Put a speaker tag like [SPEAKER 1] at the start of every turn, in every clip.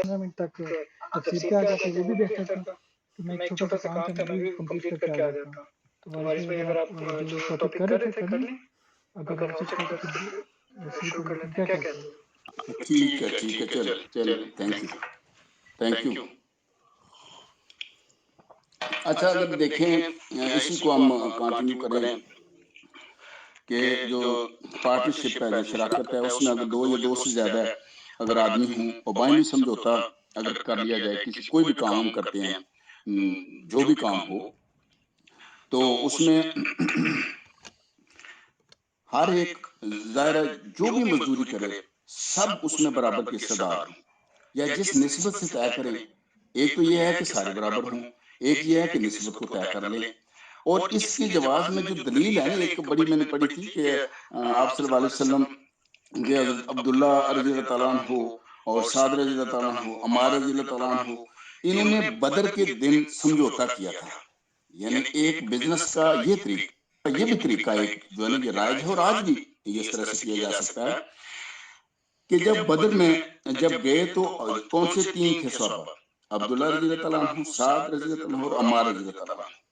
[SPEAKER 1] 15 minute तक तफसीर पे आ जाते वो भी बेहतर था। तो मैं एक छोटा सा काम था मैं भी कंप्लीट करके आ जाता। तो वारिस भाई अगर आप जो टॉपिक कर रहे थे कर लें, अगर आप से तो फिर शुरू कर लेते हैं, क्या कहते हैं?
[SPEAKER 2] ठीक है, चल थैंक यू। अच्छा, अगर देखें इसी को हम कंटिन्यू करें कि जो पार्टनरशिप है, जो शराकत है, उसमें अगर दो या दो से ज्यादा अगर आदमी हों और बाइंडी समझौता अगर कर लिया जाए, किसी कोई भी काम हम करते हैं, जो भी काम हो, तो उसमें हर एक ज़ाहिर है जो भी मजदूरी करे सब उसमें बराबर के हिस्सेदार हों, या जिस निस्बत से तय करें। एक तो ये है कि सारे बराबर हों, एक ये है कि निस्बत को तय कर लें। और इसके जवाब में जो दलील है ना, एक बड़ी मैंने पढ़ी थी कि आप सल्लल्लाहु अलैहि वसल्लम के हज़रत अब्दुल्ला रज़ी अल्लाह तआला अन्हु और साद रज़ी अल्लाह तआला अन्हु, अम्मार रज़ी अल्लाह तआला अन्हु, इन्होंने बदर के दिन समझौता किया था। यानी एक बिजनेस का ये तरीका, ये भी तरीका एक जो है ना ये राइज है और आज भी ये इस तरह से किया जा सकता है कि जब बदर में जब गए तो कौन से तीन थे सहाबा, अब्दुल्ला रज़ी अल्लाह तआला अन्हु, साद रज़ी अल्लाह तआला अन्हु और अम्मार रज़ी अल्लाह तआला अन्हु।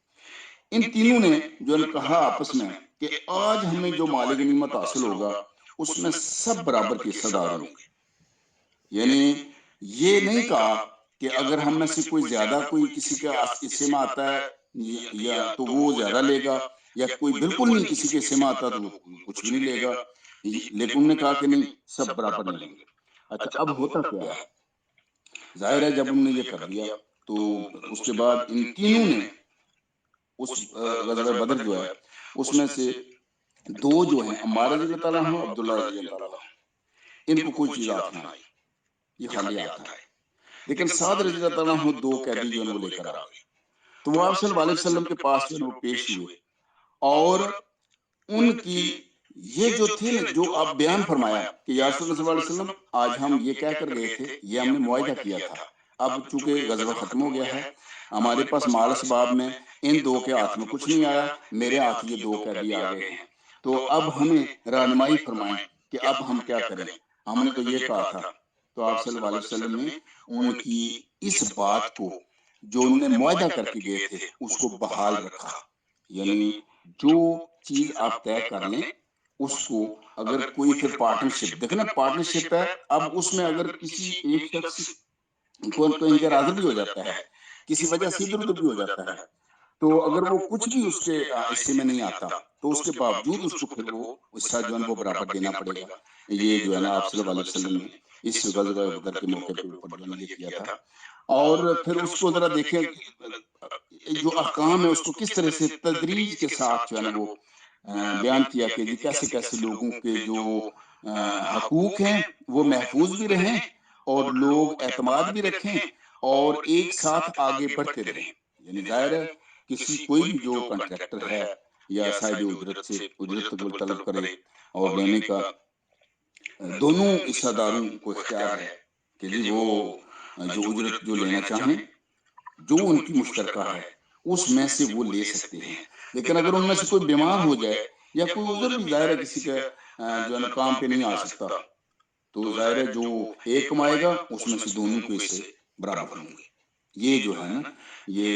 [SPEAKER 2] इन तीनों ने जो है कहा आपस में कि आज हमें जो माल गनीमत हासिल होगा उसमें सब बराबर के हिस्सेदार होंगे। यानी ये नहीं कहा कि अगर हम में से कोई ज्यादा कोई किसी के हिस्से में आता है या तो वो ज्यादा लेगा, या कोई बिल्कुल नहीं किसी के हिस्से में आता तो वो कुछ भी नहीं लेगा। लेकिन उन्होंने कहा कि नहीं, सब बराबर लेंगे। अच्छा, अब होता क्या है, जाहिर है जब उन्होंने ये कर दिया तो उसके बाद इन तीनों ने उस ग़ज़वा बदर जो है उसमें से दो जो हैं, अम्मार रज़ी अल्लाह तआला अन्हु, अब्दुल्ला रज़ी अल्लाह तआला अन्हु, इनको कोई चीज हाथ ना आई, ये खाली हाथ आए। लेकिन साद रज़ी अल्लाह तआला अन्हु दो कैदी जो है वो लेकर आ गए। तो वो आप सल्लल्लाहु अलैहि वसल्लम के पास जो है वो पेश हुए, और उनकी ये जो थे ना, जो आप बयान फरमाया कि या रसूल सल्लल्लाहु अलैहि वसल्लम, आज हम ये कह कर गए थे, ये हमने मुआहिदा किया था, अब चूंकि गज़वा खत्म हो गया है, हमारे पास माल असबाब में इन दो के हाथ में कुछ नहीं आया, मेरे हाथ ये दो कैदी आ गए हैं, तो अब हमें रहनुमाई फरमाएं कि अब हम क्या करें। हमने तो ये कहा था। तो आप सल्लल्लाहु अलैहि वसल्लम ने उनकी इस बात को जो उन्होंने मुआहिदा करके गए थे उसको बहाल रखा। यानी जो चीज आप तय कर लें उसको, अगर कोई फिर पार्टनरशिप, देखे ना पार्टनरशिप है, अब उसमें अगर किसी एक शख्स को कहीं गैर हाजिर भी हो जाता है, किसी वजह से इधर उधर भी हो जाता है, तो अगर वो कुछ भी उसके हिस्से में नहीं आता तो उसके बावजूद उसको फिर वो हिस्सा जो है वो बराबर देना पड़ेगा। ये जो है ना आप सल्लल्लाहु अलैहि वसल्लम ने इस ग़ज़वा बदर के मौके के ऊपर जो है ये किया था। और फिर उसको जरा देखें जो अहकाम है उसको किस तरह से तदरीज के साथ जो है ना वो बयान किया कि जी कैसे कैसे लोगों के जो हकूक हैं वो महफूज भी रहें और लोग एतमाद भी रखें और एक साथ आगे बढ़ते रहें। यानी जाहिर है किसी कोई भी जो कॉन्ट्रैक्टर है या साहिब उजरत से उजरत को तलब करे और लेने का दोनों हिस्सेदारों को इख्तियार है कि जी वो जो उजरत जो लेना चाहें जो उनकी मुश्तरका है उसमें से वो ले सकते हैं। लेकिन अगर उनमें से कोई बीमार हो जाए या कोई उधर भी जाहिर है किसी का जो है ना काम पे नहीं आ सकता, तो जाहिर है जो एक कमाएगा उसमें से दोनों के हिस्से बराबर होंगे। ये जो है ना ये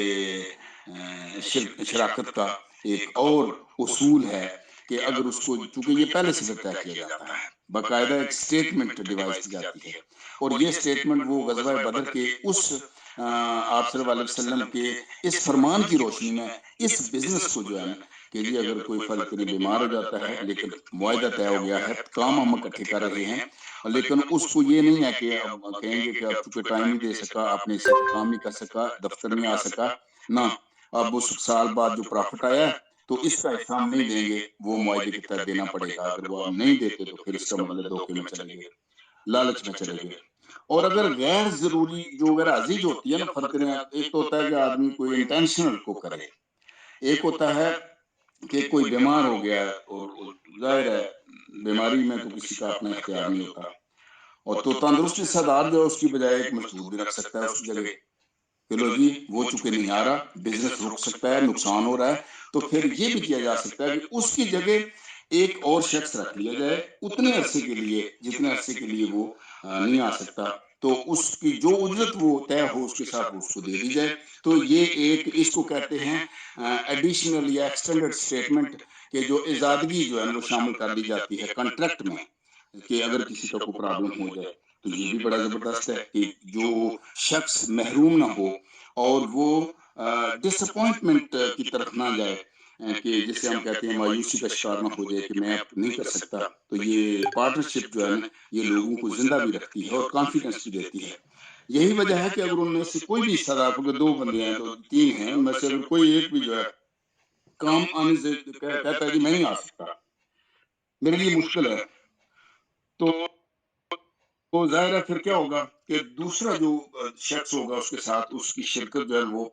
[SPEAKER 2] शराकत का एक और उसूल है कि अगर उसको, चूंकि ये पहले से तय किया जाता है, बाकायदा एक स्टेटमेंट डिवाइस की जाती है, और ये स्टेटमेंट वो ग़ज़वा बदर के उस आप सल्लल्लाहु अलैहि वसल्लम के इस फरमान की रोशनी में इस बिजनेस को जो है ना कि जी अगर कोई फर्ज करें बीमार हो जाता है, लेकिन मुआहिदा तय हो गया है, काम हम इकट्ठे कर रहे हैं, लेकिन उसको ये नहीं है कि अब कहेंगे कि अब चूंकि टाइम नहीं दे सका, अपने हिस्से का काम नहीं कर सका, दफ्तर नहीं आ सका ना, अब उस साल बाद जो प्रॉफिट आया है तो इसका हिस्सा हम नहीं देंगे, वो मुआहिदे के तहत देना पड़ेगा। अगर वो हम नहीं देते तो फिर इसका मतलब धोखे में चले गए, लालच में चले गए। और अगर गैर जरूरी जो अगर अजीज होती है ना, फर्क करें, एक तो होता है कि आदमी कोई इंटेंशनल को करे, एक होता है कि कोई बीमार हो गया और जाहिर है बीमारी में तो किसी का अपना इख्तियार नहीं होता, और तो तंदुरुस्त हिस्सेदार जो है उसकी बजाय एक मजदूर भी रख सकता है उसकी जगह, चलो जी वो चूंकि नहीं आ रहा, बिजनेस रुक सकता है, नुकसान हो रहा है, तो फिर ये भी किया जा सकता है कि उसकी जगह एक और शख्स रख लिया जाए उतने अरसे के लिए जितने अरसे के लिए वो नहीं आ सकता, تو اس کی جو اجرت وہ طے ہو اس کے ساتھ وہ اس کو دے دی جائے. تو یہ ایک اس کو کہتے ہیں ایڈیشنل یا ایکسٹینڈڈ اسٹیٹمنٹ کہ جو ازادگی جو ہے نا وہ شامل کر لی جاتی ہے کنٹریکٹ میں کہ اگر کسی کا کوئی پرابلم ہو جائے. تو یہ بھی بڑا زبردست ہے کہ جو شخص محروم نہ ہو اور وہ ڈس اپوائنٹمنٹ کی طرف نہ جائے کہ جسے ہم کہتے ہیں مایوسی کا شکار نہ ہو جائے کہ میں اب نہیں کر سکتا. تو یہ پارٹنرشپ جو ہے نا یہ لوگوں کو زندہ بھی رکھتی ہے اور کانفیڈنس بھی دیتی ہے. یہی وجہ ہے کہ اگر ان میں سے کوئی بھی حصہ دار کو 2 بندے ہیں تو 3 ہیں ان میں سے اگر کوئی ایک بھی جو ہے کام آنے سے کہتا ہے جی میں نہیں آ سکتا میرے لیے مشکل ہے تو ظاہر ہے پھر کیا ہوگا کہ دوسرا جو شخص ہوگا اس کے ساتھ اس کی شرکت جو ہے وہ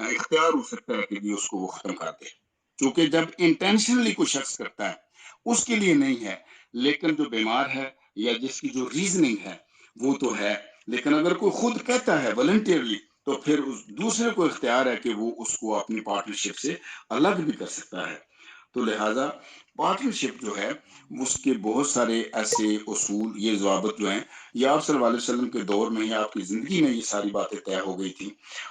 [SPEAKER 2] اختیار ہو سکتا ہے کہ اس کو وہ ختم کر دے. چونکہ جب انٹینشنلی کوئی شخص کرتا ہے اس کے لیے نہیں ہے لیکن جو بیمار ہے یا جس کی جو ریزننگ ہے وہ تو ہے. لیکن اگر کوئی خود کہتا ہے والنٹیرلی تو پھر اس دوسرے کو اختیار ہے کہ وہ اس کو اپنی پارٹنرشپ سے الگ بھی کر سکتا ہے. تو لہٰذا پارٹنرشپ جو ہے اس کے بہت سارے ایسے اصول یہ ضوابط جو ہیں یہ آپ صلی اللہ علیہ وسلم کے دور میں ہی آپ کی زندگی میں یہ ساری باتیں طے ہو گئی تھیں.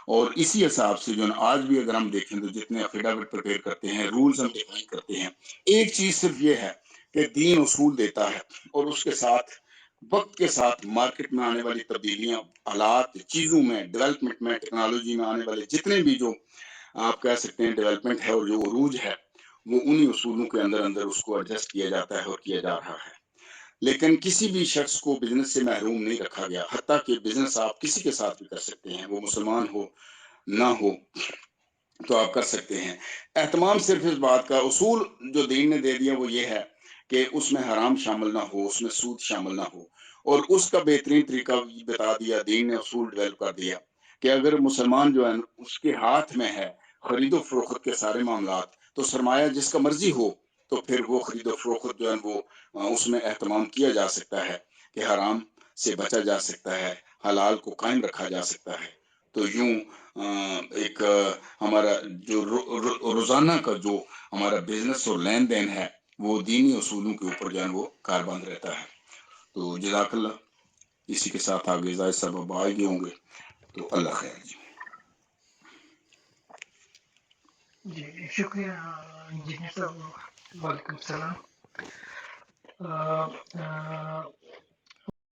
[SPEAKER 2] اور اسی حساب سے جو ہے آج بھی اگر ہم دیکھیں تو جتنے افیڈیوٹ پریپیئر کرتے ہیں رولز ہم ڈیفائن کرتے ہیں ایک چیز صرف یہ ہے کہ دین اصول دیتا ہے اور اس کے ساتھ وقت کے ساتھ مارکیٹ میں آنے والی تبدیلیاں حالات چیزوں میں ڈیولپمنٹ میں ٹیکنالوجی میں آنے والے جتنے بھی جو آپ کہہ سکتے ہیں ڈیولپمنٹ ہے اور جو عروج ہے وہ انہی اصولوں کے اندر اندر اس کو ایڈجسٹ کیا جاتا ہے اور کیا جا رہا ہے. لیکن کسی بھی شخص کو بزنس سے محروم نہیں رکھا گیا حتیٰ کہ بزنس آپ کسی کے ساتھ بھی کر سکتے ہیں وہ مسلمان ہو نہ ہو تو آپ کر سکتے ہیں. اہتمام صرف اس بات کا اصول جو دین نے دے دیا وہ یہ ہے کہ اس میں حرام شامل نہ ہو اس میں سود شامل نہ ہو. اور اس کا بہترین طریقہ بتا دیا دین نے اصول ڈیولپ کر دیا کہ اگر مسلمان جو ہے اس کے ہاتھ میں ہے خرید و فروخت کے سارے معاملات تو سرمایہ جس کا مرضی ہو تو پھر وہ خرید و فروخت جو ہے وہ اس میں اہتمام کیا جا سکتا ہے کہ حرام سے بچا جا سکتا ہے حلال کو قائم رکھا جا سکتا ہے. تو یوں ایک ہمارا جو روزانہ کا جو ہمارا بزنس اور لین دین ہے وہ دینی اصولوں کے اوپر جو ہے وہ کاربند رہتا ہے. تو جزاک اللہ. اسی کے ساتھ آگے زائد سبب آگے ہوں گے تو اللہ خیر.
[SPEAKER 1] جی شکریہ انجینئر صاحب. وعلیکم السلام.